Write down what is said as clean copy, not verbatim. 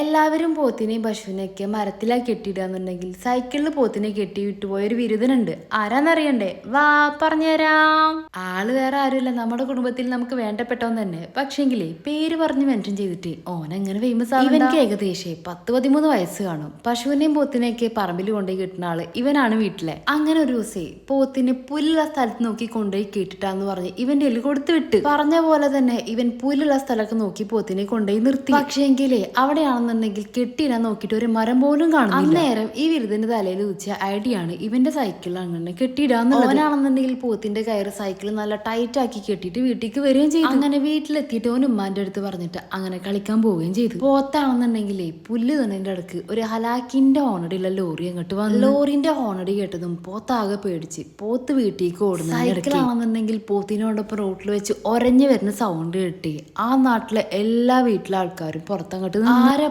എല്ലാവരും പോത്തിനെയും പശുവിനെയൊക്കെ മരത്തിലാക്കി കെട്ടിയിടാന്നുണ്ടെങ്കിൽ സൈക്കിളിൽ പോത്തിനെ കെട്ടി വിട്ടുപോയൊരു വിരുദ്ധനുണ്ട്. ആരാന്നറിയണ്ടേ? വാ പറഞ്ഞുതരാം. ആള് വേറെ ആരുമില്ല, നമ്മുടെ കുടുംബത്തിൽ നമുക്ക് വേണ്ടപ്പെട്ടവൻ തന്നെ. പക്ഷെങ്കിലേ പേര് പറഞ്ഞ് മെൻഷൻ ചെയ്തിട്ട് ഓനെങ്ങനെ ഫേമസ് ആവും? ഇവൻക്ക് ഏകദേശം 10-13 വയസ്സ് കാണും. പശുവിനെയും പോത്തിനെയൊക്കെ പറമ്പിൽ കൊണ്ടുപോയി കിട്ടുന്ന ആള് ഇവനാണ് വീട്ടിലെ. അങ്ങനെ ഒരു ദിവസേ പോത്തിന് പുല്ലുള്ള സ്ഥലത്ത് നോക്കി കൊണ്ടുപോയി കേട്ടിട്ടാന്ന് പറഞ്ഞ് ഇവന്റെ എല്ല് കൊടുത്തു വിട്ട്. പറഞ്ഞ പോലെ തന്നെ ഇവൻ പുല്ലുള്ള സ്ഥലമൊക്കെ നോക്കി പോത്തിനെ കൊണ്ടുപോയി നിർത്തി. പക്ഷേങ്കിലേ അവിടെയാണെന്നുണ്ടെങ്കിൽ കെട്ടിയിടാൻ നോക്കിയിട്ട് ഒരു മരം പോലും കാണുന്നില്ല. അന്നേരം ഈ വിരുദ്ധന്റെ തലയിൽ ഉച്ച ഐഡിയ ആണ് ഇവന്റെ സൈക്കിൾ അങ്ങനെ കെട്ടിയിടാന്നുള്ളത്. ഓനാണെന്നുണ്ടെങ്കിൽ പോത്തിന്റെ കയറ് സൈക്കിൾ നല്ല ടൈറ്റ് ആക്കി കെട്ടിയിട്ട് വീട്ടിലേക്ക് വരികയും ചെയ്തു. അങ്ങനെ വീട്ടിലെത്തിയിട്ട് ഓൻ ഉമ്മാന്റെ അടുത്ത് പറഞ്ഞിട്ട് അങ്ങനെ കളിക്കാൻ പോവുകയും ചെയ്തു. പോത്താണെന്നുണ്ടെങ്കിലേ പുല്ല് തന്നതിന്റെ അടുക്ക് ഒരു ഹലാക്കിന്റെ ഹോണടിയുള്ള ലോറി അങ്ങോട്ട് വന്നു. ലോറിന്റെ ഹോണടി കേട്ടതും പോത്താകെ പേടിച്ച് പോത്ത് വീട്ടിലേക്ക് ഓടുന്നു. സൈക്കിളാണെന്നുണ്ടെങ്കിൽ പോത്തിനോടൊപ്പം റോട്ടിൽ വെച്ച് ഒരഞ്ഞു വരുന്ന സൗണ്ട് കേട്ടി ആ നാട്ടിലെ എല്ലാ വീട്ടിലെ ആൾക്കാരും പുറത്തങ്ങോട്ട് ആരാ